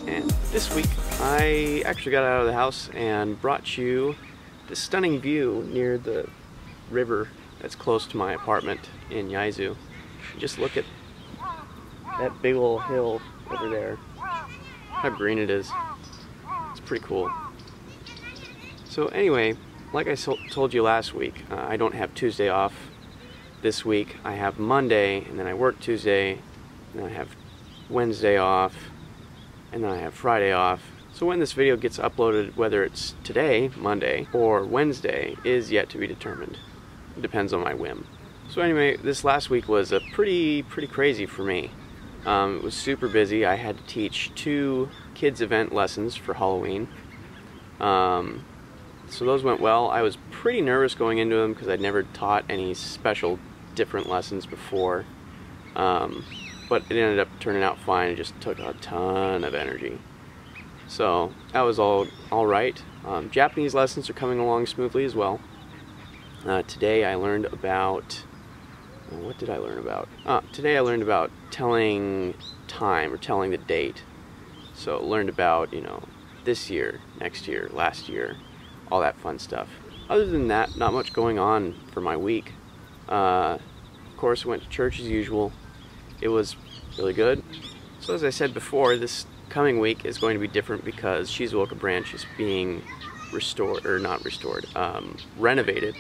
And this week I actually got out of the house and brought you this stunning view near the river that's close to my apartment in Yaizu. Just look at that big old hill over there, how green it is. It's pretty cool. So anyway, like I told you last week, I don't have Tuesday off this week. I have Monday, and then I work Tuesday, and then I have Wednesday off, and then I have Friday off. So when this video gets uploaded, whether it's today, Monday, or Wednesday, is yet to be determined. It depends on my whim. So anyway, this last week was a pretty crazy for me. It was super busy. I had to teach 2 kids event lessons for Halloween. So those went well. I was pretty nervous going into them because I'd never taught any special different lessons before. But it ended up turning out fine. It just took a ton of energy. So that was all right. Japanese lessons are coming along smoothly as well. Today I learned about, what did I learn about? Today I learned about telling time, or telling the date. So learned about, this year, next year, last year, all that fun stuff. Other than that, not much going on for my week. Of course, I went to church as usual. It was really good. So as I said before, this coming week is going to be different because Shizuoka branch is being restored, or not restored, renovated.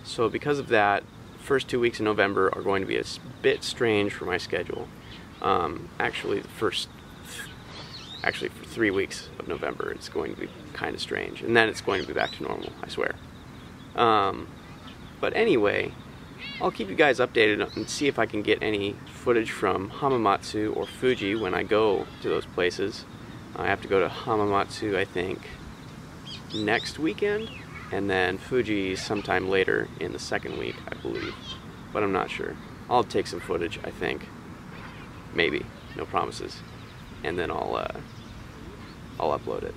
So because of that, the first 2 weeks in November are going to be a bit strange for my schedule. Actually, for 3 weeks of November, it's going to be kind of strange. And then it's going to be back to normal, I swear. But anyway, I'll keep you guys updated and see if I can get any footage from Hamamatsu or Fuji when I go to those places. I have to go to Hamamatsu, I think, next weekend, and then Fuji sometime later in the second week, I believe. But I'm not sure. I'll take some footage, I think. Maybe. No promises. And then I'll upload it.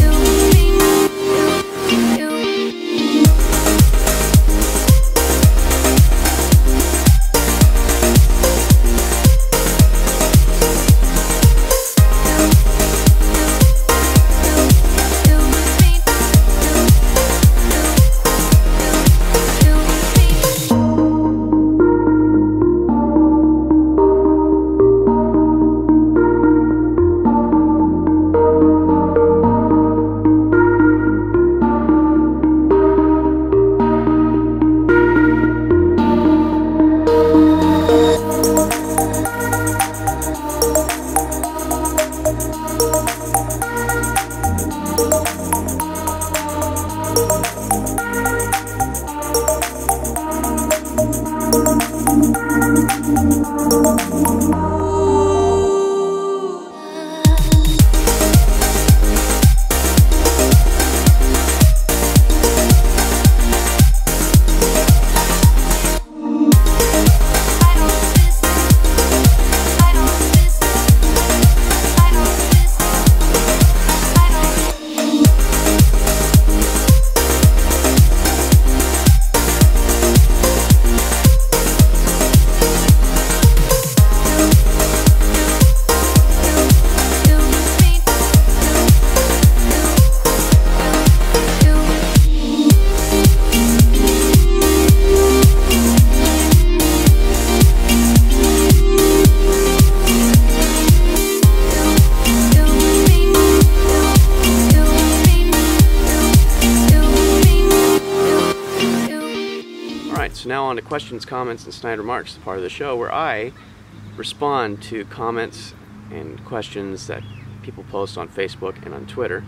You Alright, so now on to questions, comments, and snide remarks, the part of the show where I respond to comments and questions that people post on Facebook and on Twitter.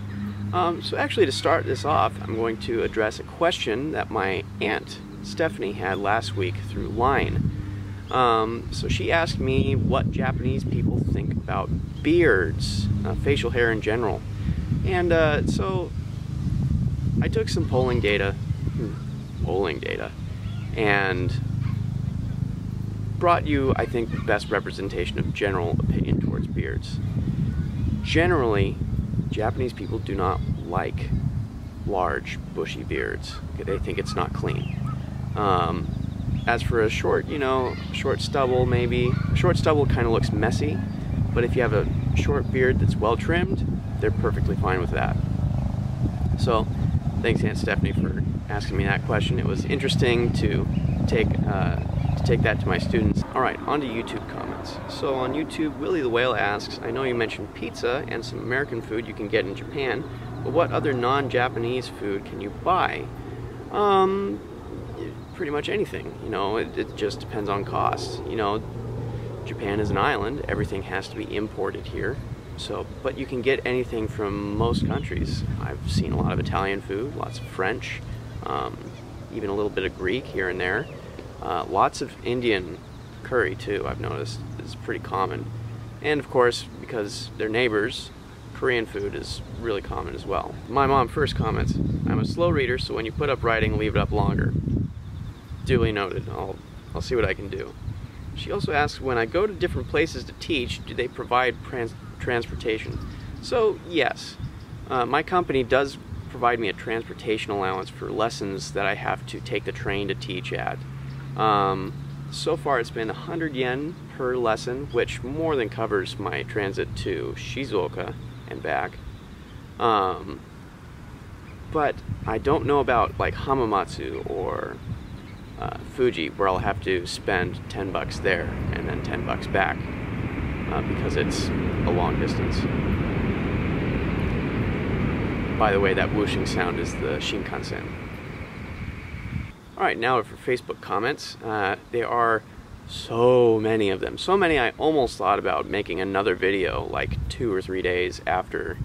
So actually, to start this off, I'm going to address a question that my aunt Stephanie had last week through Line. So she asked me what Japanese people think about beards, facial hair in general. And so I took some polling data, and brought you, I think, the best representation of general opinion towards beards. Generally, Japanese people do not like large, bushy beards. They think it's not clean. As for a short, short stubble maybe, a short stubble kind of looks messy, but if you have a short beard that's well trimmed, they're perfectly fine with that. So, thanks Aunt Stephanie for asking me that question. It was interesting to take that to my students. Alright, on to YouTube comments. So on YouTube, Willie the Whale asks, I know you mentioned pizza and some American food you can get in Japan, but what other non-Japanese food can you buy? Pretty much anything. It just depends on cost. Japan is an island, everything has to be imported here. But you can get anything from most countries. I've seen a lot of Italian food, lots of French, even a little bit of Greek here and there. Lots of Indian curry too, I've noticed, is pretty common. And of course, because they're neighbors, Korean food is really common as well. My mom first comments, I'm a slow reader, so when you put up writing, leave it up longer. Duly noted. I'll see what I can do. She also asks, when I go to different places to teach, do they provide transportation? So yes, my company does provide me a transportation allowance for lessons that I have to take the train to teach at. So far it's been 100 yen per lesson, which more than covers my transit to Shizuoka and back. But I don't know about like Hamamatsu or Fuji, where I'll have to spend 10 bucks there and then 10 bucks back because it's a long distance. By the way, that whooshing sound is the Shinkansen. Alright, now for Facebook comments. There are so many of them. So many I almost thought about making another video like 2 or 3 days after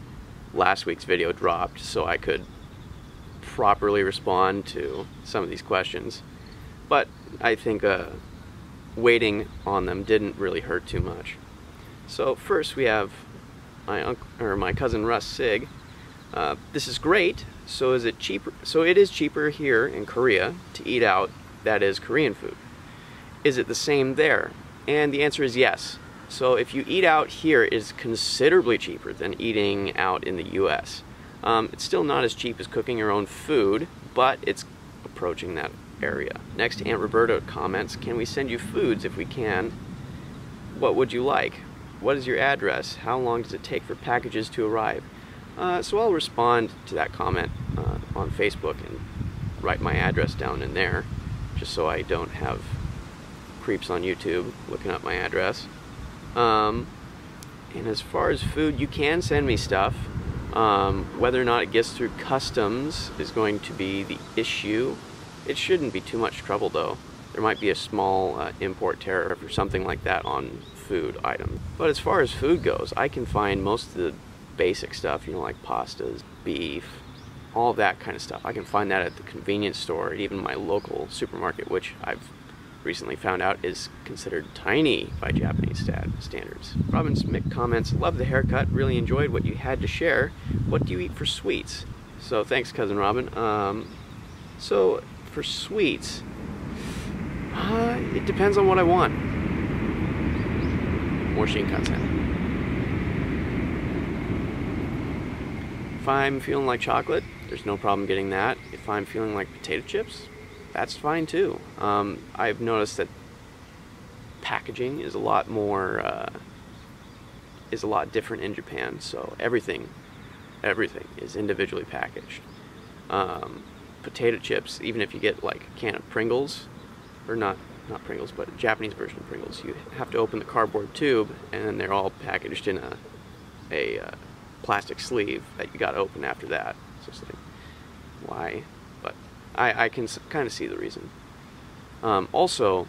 last week's video dropped so I could properly respond to some of these questions. But I think waiting on them didn't really hurt too much. So first we have my cousin Russ Sig. This is great. So is it cheaper? So it is cheaper here in Korea to eat out, that is Korean food. Is it the same there? And the answer is yes. So if you eat out here, it is considerably cheaper than eating out in the US. It's still not as cheap as cooking your own food, but it's approaching that area. Next, Aunt Roberta comments, can we send you foods if we can? What would you like? What is your address? How long does it take for packages to arrive? So I'll respond to that comment on Facebook and write my address down in there, just so I don't have creeps on YouTube looking up my address. And as far as food, you can send me stuff. Whether or not it gets through customs is going to be the issue. It shouldn't be too much trouble though. There might be a small import tariff or something like that on food items. But as far as food goes, I can find most of the basic stuff, like pastas, beef, all that kind of stuff. I can find that at the convenience store, even my local supermarket, which I've recently found out is considered tiny by Japanese standards. Robin Smith comments, love the haircut, really enjoyed what you had to share. What do you eat for sweets? So thanks, cousin Robin. So for sweets, it depends on what I want. More Shinkansen. If I'm feeling like chocolate, there's no problem getting that. If I'm feeling like potato chips, that's fine too. I've noticed that packaging is a lot different in Japan, so everything is individually packaged. Potato chips, even if you get like a can of Pringles, or not Pringles, but a Japanese version of Pringles, you have to open the cardboard tube, and then they're all packaged in a plastic sleeve that you got to open after that. So it's like, why? But I can kind of see the reason. Also,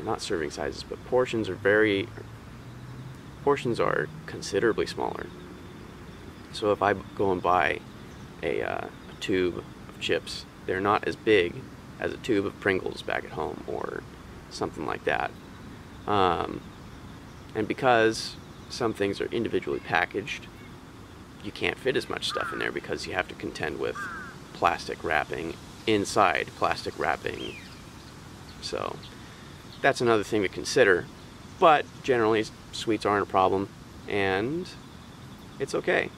not serving sizes, but portions are considerably smaller. So if I go and buy a tube of chips, they're not as big as a tube of Pringles back at home or something like that. And because some things are individually packaged, you can't fit as much stuff in there because you have to contend with plastic wrapping inside plastic wrapping. So that's another thing to consider. But generally, sweets aren't a problem, and it's okay.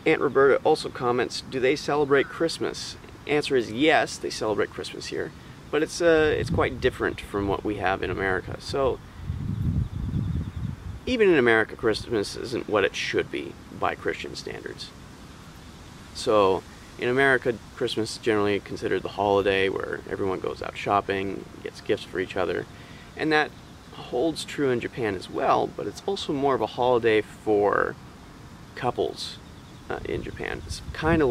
Aunt Roberta also comments, do they celebrate Christmas? Answer is yes, they celebrate Christmas here, but it's quite different from what we have in America. So even in America, Christmas isn't what it should be by Christian standards. So in America, Christmas is generally considered the holiday where everyone goes out shopping, gets gifts for each other, and that holds true in Japan as well, but it's also more of a holiday for couples in Japan. It's kind of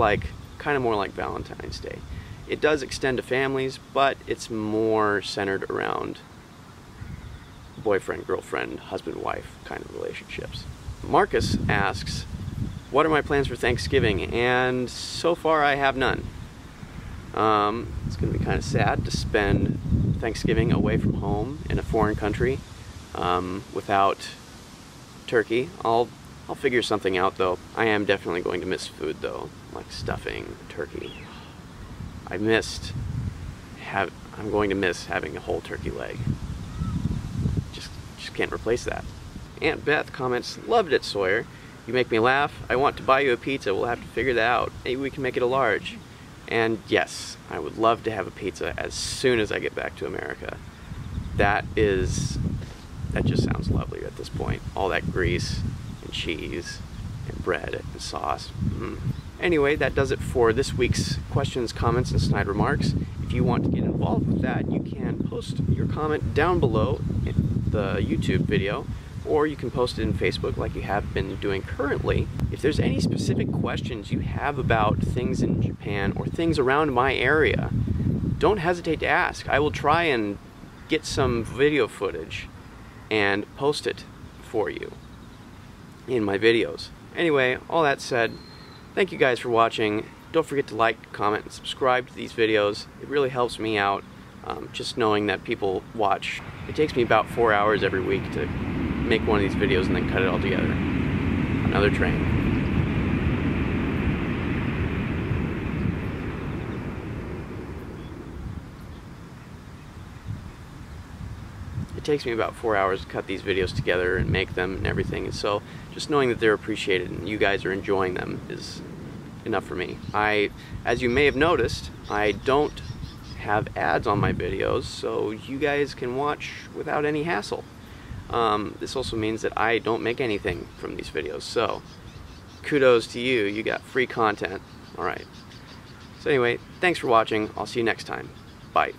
more like Valentine's Day. It does extend to families, but it's more centered around boyfriend, girlfriend, husband, wife kind of relationships. Marcus asks, what are my plans for Thanksgiving? And so far I have none. It's going to be kind of sad to spend Thanksgiving away from home in a foreign country without turkey. I'll figure something out though. I am definitely going to miss food though, like stuffing, turkey. I'm going to miss having a whole turkey leg. Just can't replace that. Aunt Beth comments, loved it, Sawyer. You make me laugh. I want to buy you a pizza. We'll have to figure that out. Maybe we can make it a large. And yes, I would love to have a pizza as soon as I get back to America. That just sounds lovely at this point. All that grease and cheese and bread and sauce. Anyway, that does it for this week's questions, comments, and snide remarks. If you want to get involved with that, you can post your comment down below in the YouTube video, or you can post it in Facebook like you have been doing currently. If there's any specific questions you have about things in Japan or things around my area, don't hesitate to ask. I will try and get some video footage and post it for you in my videos. Anyway, all that said, thank you guys for watching. Don't forget to like, comment, and subscribe to these videos. It really helps me out, just knowing that people watch. It takes me about 4 hours every week to make one of these videos and then cut it all together. Another train. It takes me about 4 hours to cut these videos together and make them and everything, and so just knowing that they're appreciated and you guys are enjoying them is enough for me. As you may have noticed, I don't have ads on my videos, so you guys can watch without any hassle. This also means that I don't make anything from these videos, so kudos to you. You got free content. Alright. So anyway, thanks for watching. I'll see you next time. Bye.